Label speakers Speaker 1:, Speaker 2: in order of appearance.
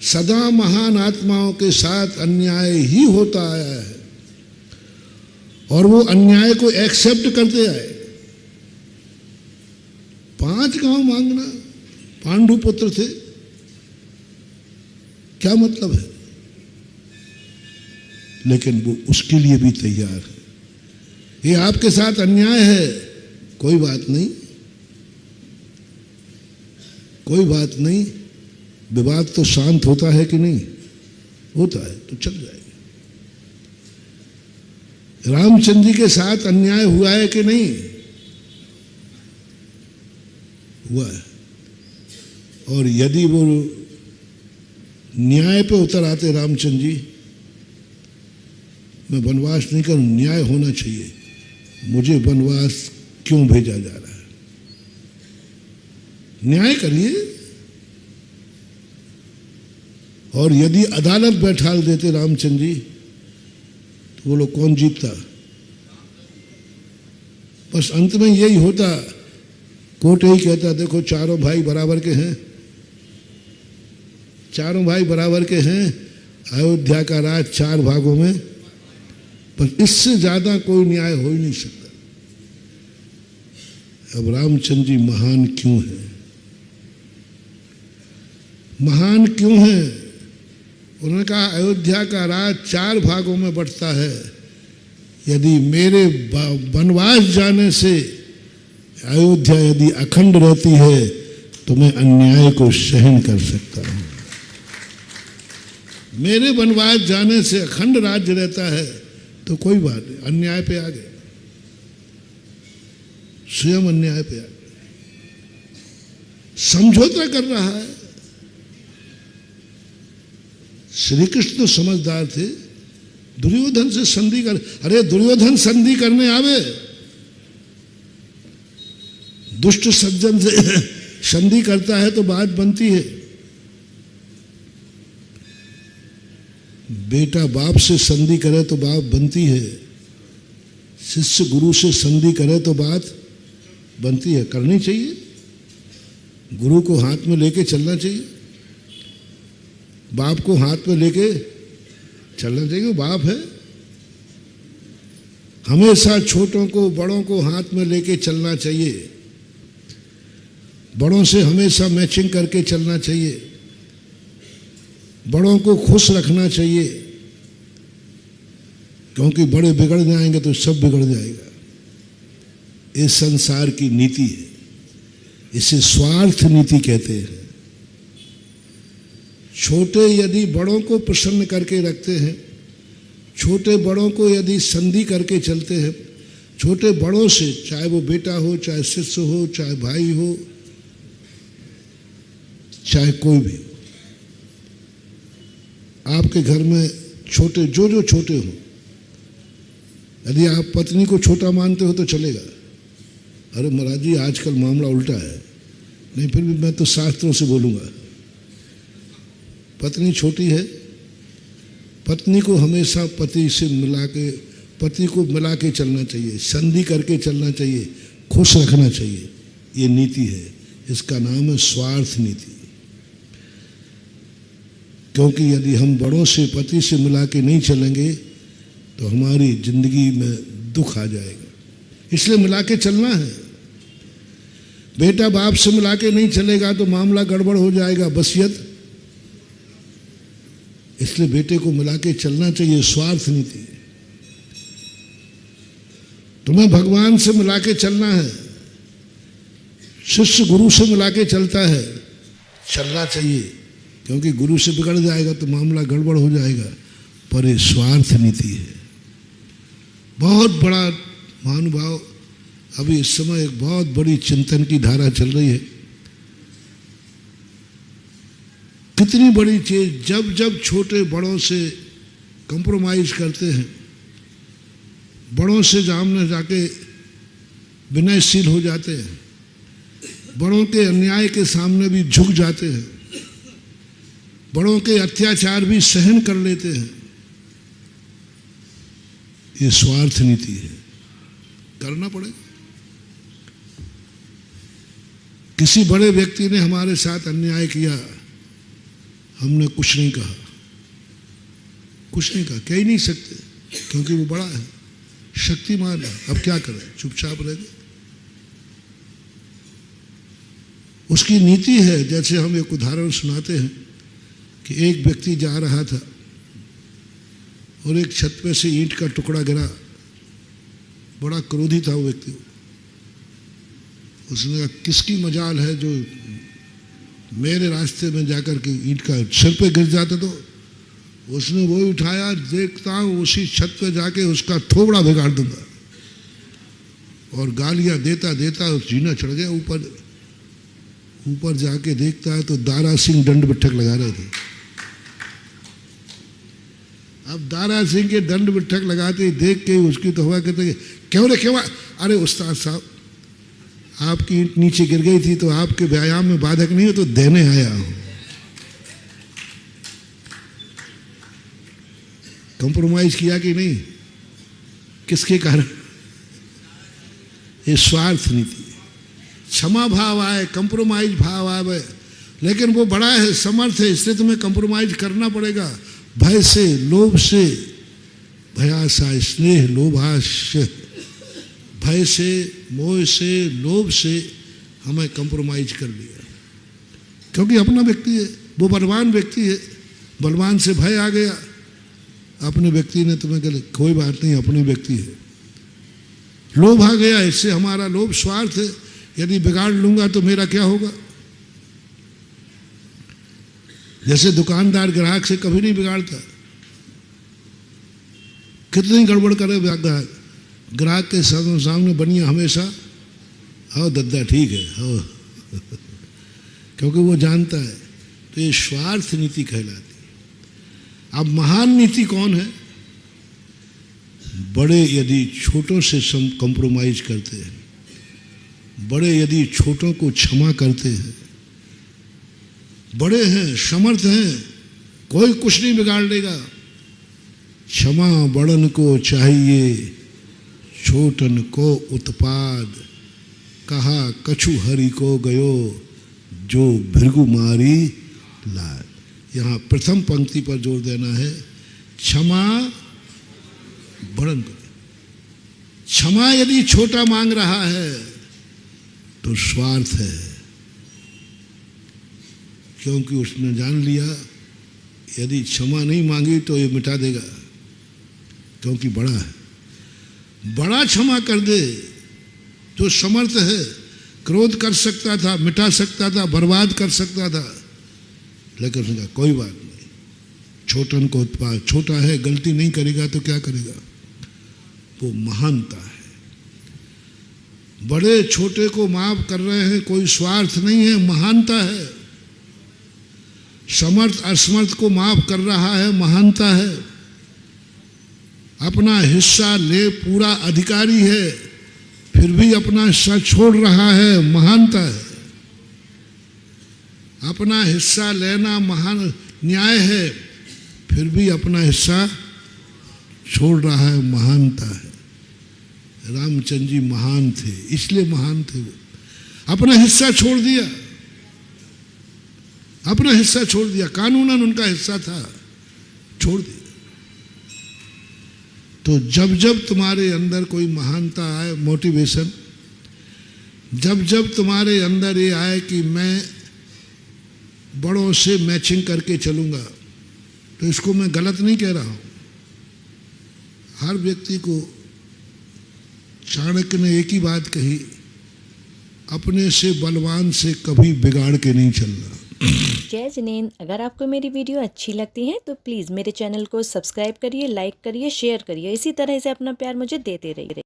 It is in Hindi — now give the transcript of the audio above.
Speaker 1: सदा महान आत्माओं के साथ अन्याय ही होता आया है और वो अन्याय को एक्सेप्ट करते आए। 5 गांव मांगना, पांडु पुत्र थे, क्या मतलब है? लेकिन वो उसके लिए भी तैयार है। ये आपके साथ अन्याय है, कोई बात नहीं, कोई बात नहीं। विवाद तो शांत होता है कि नहीं? होता है, तो चल जाएगा। रामचंद्र जी के साथ अन्याय हुआ है कि नहीं? हुआ है। और यदि वो न्याय पे उतर आते, रामचंद्र जी मैं वनवास नहीं करूं, न्याय होना चाहिए, मुझे वनवास क्यों भेजा जा रहा है, न्याय करिए। और यदि अदालत बैठाल देते रामचंद्र जी, तो वो लोग कौन जीतता? बस अंत में यही होता, कोर्ट यही कहता, देखो चारों भाई बराबर के हैं, चारों भाई बराबर के हैं, अयोध्या का राज 4 भागों में, पर इससे ज्यादा कोई न्याय हो ही नहीं सकता। अब रामचंद्र जी महान क्यों हैं? महान क्यों हैं? उन्होंने कहा अयोध्या का राज 4 भागों में बंटता है, यदि मेरे वनवास जाने से अयोध्या यदि अखंड रहती है तो मैं अन्याय को सहन कर सकता हूं। मेरे वनवास जाने से अखंड राज्य रहता है तो कोई बात नहीं, अन्याय पे आ गए, स्वयं अन्याय पे आ गए, समझौता कर रहा है। श्री कृष्ण तो समझदार थे, दुर्योधन से संधि कर, अरे दुर्योधन संधि करने आवे, दुष्ट सज्जन से संधि करता है तो बात बनती है। बेटा बाप से संधि करे तो बात बनती है, शिष्य गुरु से संधि करे तो बात बनती है। करनी चाहिए, गुरु को हाथ में लेके चलना चाहिए, बाप को हाथ में लेके चलना चाहिए, वो बाप है। हमेशा छोटों को बड़ों को हाथ में लेके चलना चाहिए, बड़ों से हमेशा मैचिंग करके चलना चाहिए, बड़ों को खुश रखना चाहिए, क्योंकि बड़े बिगड़ जाएंगे तो सब बिगड़ जाएगा। ये संसार की नीति है, इसे स्वार्थ नीति कहते हैं। छोटे यदि बड़ों को प्रसन्न करके रखते हैं, छोटे बड़ों को यदि संधि करके चलते हैं, छोटे बड़ों से, चाहे वो बेटा हो, चाहे शिष्य हो, चाहे भाई हो, चाहे कोई भी हो, आपके घर में छोटे जो छोटे हो, यदि आप पत्नी को छोटा मानते हो तो चलेगा। अरे महाराज जी आजकल मामला उल्टा है, नहीं फिर भी मैं तो शास्त्रों से बोलूँगा। पत्नी छोटी है, पत्नी को हमेशा पति से मिला के, पति को मिला के चलना चाहिए, संधि करके चलना चाहिए, खुश रखना चाहिए। ये नीति है, इसका नाम है स्वार्थ नीति। क्योंकि यदि हम बड़ों से, पति से मिला के नहीं चलेंगे तो हमारी जिंदगी में दुख आ जाएगा, इसलिए मिला के चलना है। बेटा बाप से मिला के नहीं चलेगा तो मामला गड़बड़ हो जाएगा, वसीयत, इसलिए बेटे को मिला के चलना चाहिए, स्वार्थ नीति। तुम्हें भगवान से मिला के चलना है, शिष्य गुरु से मिला के चलता है, चलना चाहिए, क्योंकि गुरु से बिगड़ जाएगा तो मामला गड़बड़ हो जाएगा, पर ये स्वार्थ नीति है। बहुत बड़ा महानुभाव, अभी इस समय एक बहुत बड़ी चिंतन की धारा चल रही है। कितनी बड़ी चीज, जब जब छोटे बड़ों से कंप्रोमाइज करते हैं, बड़ों से सामने जाके विनयशील हो जाते हैं, बड़ों के अन्याय के सामने भी झुक जाते हैं, बड़ों के अत्याचार भी सहन कर लेते हैं, ये स्वार्थ नीति है। करना पड़ेगा। किसी बड़े व्यक्ति ने हमारे साथ अन्याय किया, हमने कुछ नहीं कहा, कुछ नहीं कहा, कह ही नहीं सकते क्योंकि वो बड़ा है, शक्तिमान है। अब क्या करें, चुपचाप रह गए। उसकी नीति है, जैसे हम एक उदाहरण सुनाते हैं कि एक व्यक्ति जा रहा था और एक छत पे से ईंट का टुकड़ा गिरा, बड़ा क्रोधी था वो व्यक्ति। उसने कहा किसकी मजाल है जो मेरे रास्ते में जाकर के ईंट का सिर पे गिर जाता। तो उसने वो उठाया, देखता हूँ उसी छत पे जाके उसका थोबड़ा बिगाड़ दूंगा। और गालियां देता देता जीना चढ़ गया ऊपर। ऊपर जाके देखता है तो दारा सिंह दंड बिठक लगा रहे थे। अब दारा सिंह के दंड बिठक लगाते देख के उसकी तो हवा कहते क्यों रे क्यों? अरे उस्ताद साहब, आपकी ईंट नीचे गिर गई थी तो आपके व्यायाम में बाधक नहीं हो तो देने आया हूं। कंप्रोमाइज किया कि नहीं? किसके कारण? ये स्वार्थ नीति। क्षमा भाव आए, कंप्रोमाइज भाव आए, लेकिन वो बड़ा है, समर्थ है, इसलिए तुम्हें कंप्रोमाइज करना पड़ेगा। भय से, लोभ से, भयासा स्नेह लोभाश्य, भय से, मोह से, लोभ से हमें कंप्रोमाइज कर लिया, क्योंकि अपना व्यक्ति है, वो बलवान व्यक्ति है। बलवान से भय आ गया, अपने व्यक्ति ने तुम्हें कहा कोई बात नहीं, अपनी व्यक्ति है। लोभ आ गया, इससे हमारा लोभ स्वार्थ है, यदि बिगाड़ लूंगा तो मेरा क्या होगा। जैसे दुकानदार ग्राहक से कभी नहीं बिगाड़ता, कितनी गड़बड़ करे ग्राहक के सामने बनिया हमेशा हाँ दद्दा ठीक है हाँ क्योंकि वो जानता है। तो ये स्वार्थ नीति कहलाती है। अब महान नीति कौन है? बड़े यदि छोटों से कंप्रोमाइज करते हैं, बड़े यदि छोटों को क्षमा करते हैं, बड़े हैं, समर्थ हैं, कोई कुछ नहीं बिगाड़ लेगा। क्षमा बड़न को चाहिए, छोटन को उत्पाद, कहा कछु हरि को गयो, जो भृगु मारी लाद। यहाँ प्रथम पंक्ति पर जोर देना है, क्षमा बड़न को। क्षमा यदि छोटा मांग रहा है तो स्वार्थ है, क्योंकि उसने जान लिया यदि क्षमा नहीं मांगी तो ये मिटा देगा, क्योंकि बड़ा है। बड़ा क्षमा कर दे जो समर्थ है, क्रोध कर सकता था, मिटा सकता था, बर्बाद कर सकता था, लेकिन उसने कहा कोई बात नहीं, छोटन को उत्पाद, छोटा है, गलती नहीं करेगा तो क्या करेगा। वो महानता है। बड़े छोटे को माफ कर रहे हैं, कोई स्वार्थ नहीं है, महानता है। समर्थ असमर्थ को माफ कर रहा है, महानता है। अपना हिस्सा ले पूरा अधिकारी है, फिर भी अपना हिस्सा छोड़ रहा है, महानता है। अपना हिस्सा लेना महान न्याय है, फिर भी अपना हिस्सा छोड़ रहा है, महानता है। रामचंद्र जी महान थे, इसलिए महान थे। वो अपना हिस्सा छोड़ दिया, अपना हिस्सा छोड़ दिया, कानूनन उनका हिस्सा था, छोड़ दिया। तो जब जब तुम्हारे अंदर कोई महानता आए, मोटिवेशन, जब जब तुम्हारे अंदर ये आए कि मैं बड़ों से मैचिंग करके चलूँगा, तो इसको मैं गलत नहीं कह रहा हूँ। हर व्यक्ति को चाणक्य ने एक ही बात कही, अपने से बलवान से कभी बिगाड़ के नहीं चलना।
Speaker 2: जय जिनेंद्र। अगर आपको मेरी वीडियो अच्छी लगती है तो प्लीज़ मेरे चैनल को सब्सक्राइब करिए, लाइक करिए, शेयर करिए। इसी तरह से अपना प्यार मुझे देते रहिए।